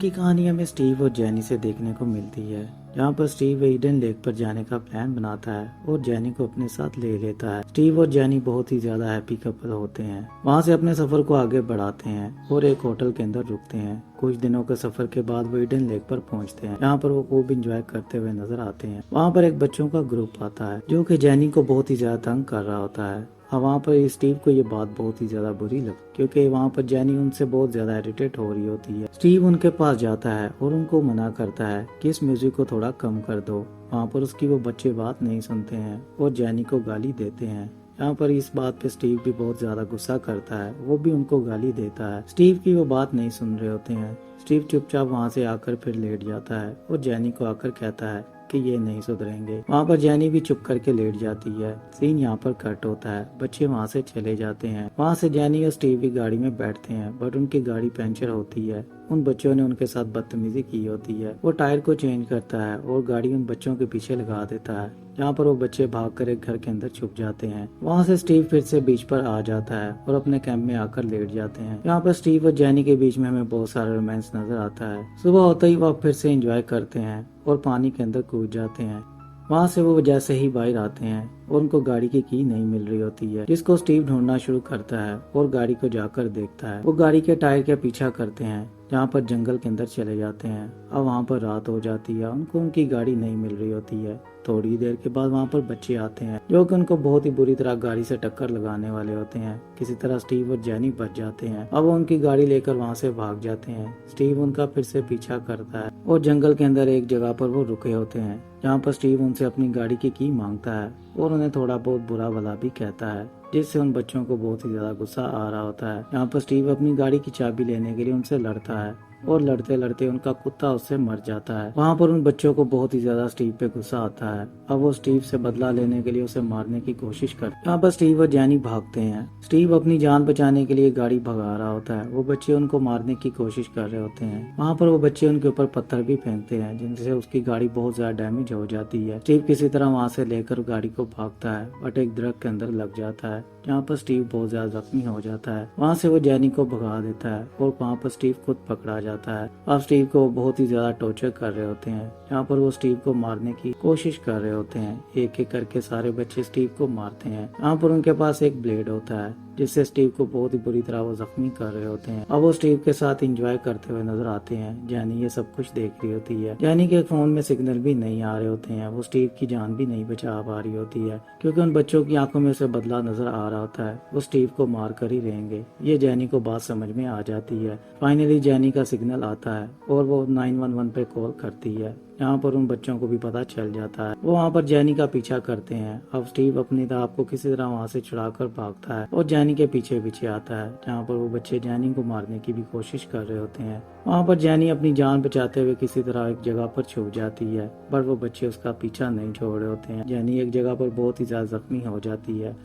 की कहानी हमें स्टीव और जेनी से देखने को मिलती है, जहाँ पर स्टीव ईडन लेक पर जाने का प्लान बनाता है और जेनी को अपने साथ ले लेता है। स्टीव और जेनी बहुत ही ज्यादा हैप्पी कपल होते हैं। वहाँ से अपने सफर को आगे बढ़ाते हैं और एक होटल के अंदर रुकते हैं। कुछ दिनों के सफर के बाद वो ईडन लेक पर पहुँचते हैं, जहाँ पर वो खूब इंजॉय करते हुए नजर आते हैं। वहाँ पर एक बच्चों का ग्रुप आता है जो कि जेनी को बहुत ही ज्यादा तंग कर रहा होता है। अब वहाँ पर स्टीव को ये बात बहुत ही ज्यादा बुरी लगती है, क्योंकि वहाँ पर जेनी उनसे बहुत ज्यादा इरिटेट हो रही होती है। स्टीव उनके पास जाता है और उनको मना करता है कि इस म्यूजिक को थोड़ा कम कर दो। वहाँ पर उसकी वो बच्चे बात नहीं सुनते हैं और जेनी को गाली देते हैं। यहाँ पर इस बात पे स्टीव भी बहुत ज्यादा गुस्सा करता है, वो भी उनको गाली देता है। स्टीव की वो बात नहीं सुन रहे होते हैं। स्टीव चुपचाप वहाँ से आकर फिर लेट जाता है और जेनी को आकर कहता है कि ये नहीं सुधरेंगे। वहाँ पर जेनी भी चुप करके लेट जाती है। सीन यहाँ पर कट होता है, बच्चे वहाँ से चले जाते हैं। वहाँ से जेनी और स्टीव की गाड़ी में बैठते हैं, बट उनकी गाड़ी पंचर होती है। उन बच्चों ने उनके साथ बदतमीजी की होती है। वो टायर को चेंज करता है और गाड़ी उन बच्चों के पीछे लगा देता है, जहाँ पर वो बच्चे भागकर एक घर के अंदर छुप जाते हैं। वहाँ से स्टीव फिर से बीच पर आ जाता है और अपने कैंप में आकर लेट जाते हैं। यहाँ पर स्टीव और जेनी के बीच में हमें बहुत सारा रोमांस नजर आता है। सुबह होते ही वह फिर से एंजॉय करते हैं और पानी के अंदर कूद जाते हैं। वहाँ से वो जैसे ही बाहर आते हैं और उनको गाड़ी की नहीं मिल रही होती है, जिसको स्टीव ढूंढना शुरू करता है और गाड़ी को जाकर देखता है। वो गाड़ी के टायर का पीछा करते हैं, जहाँ पर जंगल के अंदर चले जाते हैं। अब वहाँ पर रात हो जाती है, उनको उनकी गाड़ी नहीं मिल रही होती है। थोड़ी देर के बाद वहाँ पर बच्चे आते हैं जो कि उनको बहुत ही बुरी तरह गाड़ी से टक्कर लगाने वाले होते हैं। किसी तरह स्टीव और जेनी बच जाते हैं। अब वो उनकी गाड़ी लेकर वहाँ से भाग जाते हैं। स्टीव उनका फिर से पीछा करता है और जंगल के अंदर एक जगह पर वो रुके होते हैं, जहाँ पर स्टीव उनसे अपनी गाड़ी की मांगता है और उन्हें थोड़ा बहुत बुरा भला भी कहता है, जिससे उन बच्चों को बहुत ही ज्यादा गुस्सा आ रहा होता है। यहाँ पर स्टीव अपनी गाड़ी की चाबी लेने के लिए उनसे लड़ता है और लड़ते लड़ते उनका कुत्ता उससे मर जाता है। वहाँ पर उन बच्चों को बहुत ही ज्यादा स्टीव पे गुस्सा आता है। अब वो स्टीव से बदला लेने के लिए उसे मारने की कोशिश करते हैं। यहाँ पर स्टीव और जेनी भागते हैं। स्टीव अपनी जान बचाने के लिए गाड़ी भगा रहा होता है। वो बच्चे उनको मारने की कोशिश कर रहे होते हैं। वहाँ पर वो बच्चे उनके ऊपर पत्थर भी फेंकते हैं, जिनसे उसकी गाड़ी बहुत ज्यादा डैमेज हो जाती है। स्टीव किसी तरह वहाँ से लेकर गाड़ी को भागता है, बट एक दरख्त के अंदर लग जाता है, जहाँ पर स्टीव बहुत ज्यादा जख्मी हो जाता है। वहाँ से वो जेनी को भगा देता है और वहाँ पर स्टीव खुद पकड़ा जाता है। अब स्टीव को बहुत ही ज्यादा टॉर्चर कर रहे होते हैं, जहाँ पर वो स्टीव को मारने की कोशिश कर रहे होते हैं। एक एक करके सारे बच्चे स्टीव को मारते हैं। यहाँ पर उनके पास एक ब्लेड होता है, जिससे स्टीव को बहुत ही बुरी तरह वो जख्मी कर रहे होते हैं। अब वो स्टीव के साथ एंजॉय करते हुए नजर आते हैं। जेनी ये सब कुछ देख रही होती है। जेनी के फोन में सिग्नल भी नहीं आ रहे होते हैं। वो स्टीव की जान भी नहीं बचा पा रही होती है, क्योंकि उन बच्चों की आंखों में से बदला नजर आ रहा होता है। वो स्टीव को मार कर ही रहेंगे। ये जेनी को बात समझ में आ जाती है। फाइनली जेनी का सिग्नल आता है और वो 911 पे कॉल करती है। यहाँ पर उन बच्चों को भी पता चल जाता है। वो वहाँ पर जेनी का पीछा करते हैं। अब स्टीव अपनी दाव को किसी तरह वहाँ से छुड़ाकर भागता है और जेनी के पीछे पीछे आता है, जहाँ पर वो बच्चे जेनी को मारने की भी कोशिश कर रहे होते हैं। वहाँ पर जेनी अपनी जान बचाते हुए किसी तरह एक जगह पर छुप जाती है, पर वो बच्चे उसका पीछा नहीं छोड़ रहे होते हैं। जेनी एक जगह पर बहुत ही ज्यादा जख्मी हो जाती है।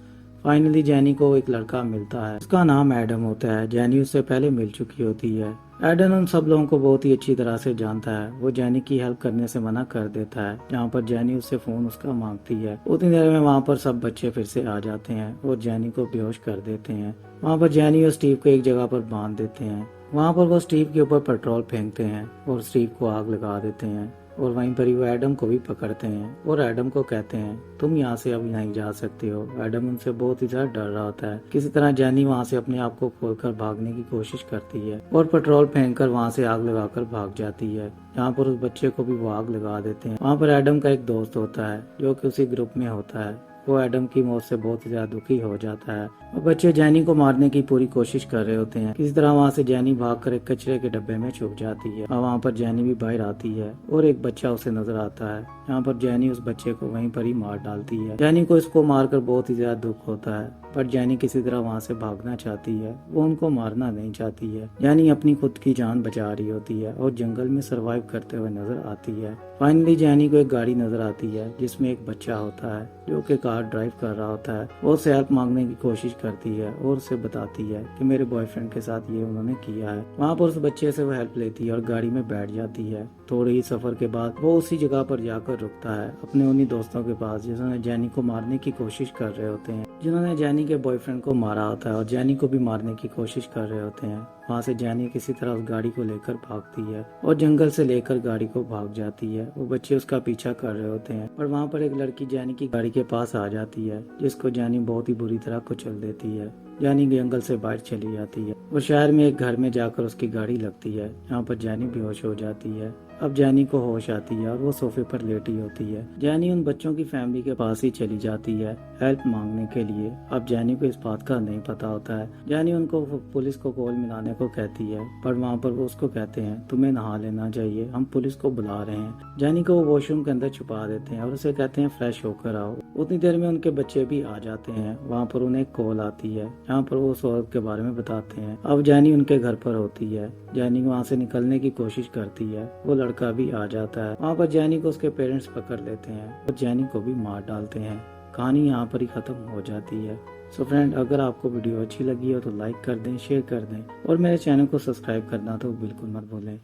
फाइनली जेनी को एक लड़का मिलता है, उसका नाम एडम होता है। जेनी उससे पहले मिल चुकी होती है। एडम उन सब लोगों को बहुत ही अच्छी तरह से जानता है। वो जेनी की हेल्प करने से मना कर देता है। जहाँ पर जेनी उससे फोन उसका मांगती है, उतनी देर में वहाँ पर सब बच्चे फिर से आ जाते हैं और जेनी को बेहोश कर देते हैं। वहाँ पर जेनी और स्टीव को एक जगह पर बांध देते हैं। वहाँ पर वो स्टीव के ऊपर पेट्रोल फेंकते हैं और स्टीव को आग लगा देते हैं। और वहीं पर ही वो एडम को भी पकड़ते हैं और एडम को कहते हैं तुम यहाँ से अब नहीं जा सकते हो। एडम उनसे बहुत ही ज्यादा डर रहा होता है। किसी तरह जेनी वहाँ से अपने आप को खोलकर भागने की कोशिश करती है और पेट्रोल फेंककर वहाँ से आग लगाकर भाग जाती है। यहाँ पर उस बच्चे को भी वो आग लगा देते हैं। वहाँ पर एडम का एक दोस्त होता है जो कि उसी ग्रुप में होता है। वो एडम की मौत से बहुत ज्यादा दुखी हो जाता है और बच्चे जेनी को मारने की पूरी कोशिश कर रहे होते हैं। किसी तरह वहाँ से जेनी भागकर एक कचरे के डब्बे में छुप जाती है और वहाँ पर जेनी भी बाहर आती है और एक बच्चा उसे नजर आता है। यहाँ पर जेनी उस बच्चे को वहीं पर ही मार डालती है। जेनी को इसको मारकर बहुत ही ज्यादा दुख होता है, पर जेनी किसी तरह वहाँ से भागना चाहती है। वो उनको मारना नहीं चाहती है। जेनी अपनी खुद की जान बचा रही होती है और जंगल में सरवाइव करते हुए नजर आती है। फाइनली जेनी को एक गाड़ी नजर आती है जिसमें एक बच्चा होता है जो कि कार ड्राइव कर रहा होता है। वो उससे हेल्प मांगने की कोशिश करती है और उसे बताती है कि मेरे बॉयफ्रेंड के साथ ये उन्होंने किया है। वहाँ पर उस बच्चे से वो हेल्प लेती है और गाड़ी में बैठ जाती है। थोड़े ही सफर के बाद वो उसी जगह पर जाकर रुकता है, अपने उन्हीं दोस्तों के पास जिन्होंने जेनी को मारने की कोशिश कर रहे होते हैं, जिन्होंने जेनी के बॉयफ्रेंड को मारा होता है और जेनी को भी मारने की कोशिश कर रहे होते हैं। वहाँ से जैनी किसी तरह उस गाड़ी को लेकर भागती है और जंगल से लेकर गाड़ी को भाग जाती है। वो बच्चे उसका पीछा कर रहे होते हैं पर वहाँ पर एक लड़की जैनी की गाड़ी के पास आ जाती है, जिसको जैनी बहुत ही बुरी तरह कुचल देती है। जैनी जंगल से बाहर चली जाती है। वो शहर में एक घर में जाकर उसकी गाड़ी लगती है। यहाँ पर जैनी बेहोश हो जाती है। अब जैनी को होश आती है और वो सोफे पर लेटी होती है। जैनी उन बच्चों की फैमिली के पास ही चली जाती है हेल्प मांगने के लिए। अब जैनी को इस बात का नहीं पता होता है। जैनी उनको पुलिस को कॉल मिलाने को कहती है पर वहाँ पर वो उसको कहते हैं तुम्हें नहा लेना चाहिए, हम पुलिस को बुला रहे हैं। जैनी को वो वॉशरूम के अंदर छुपा देते हैं और उसे कहते हैं फ्रेश होकर आओ। उतनी देर में उनके बच्चे भी आ जाते हैं। वहाँ पर उन्हें कॉल आती है, यहाँ पर वो सौरभ के बारे में बताते हैं। अब जैनी उनके घर पर होती है। जैनी वहाँ से निकलने की कोशिश करती है। वो लड़का भी आ जाता है। वहाँ पर जैनी को उसके पेरेंट्स पकड़ लेते हैं और जैनी को भी मार डालते हैं। कहानी यहाँ पर ही खत्म हो जाती है। सो फ्रेंड, अगर आपको वीडियो अच्छी लगी हो तो लाइक कर दें, शेयर कर दें और मेरे चैनल को सब्सक्राइब करना तो बिल्कुल मत भूलें।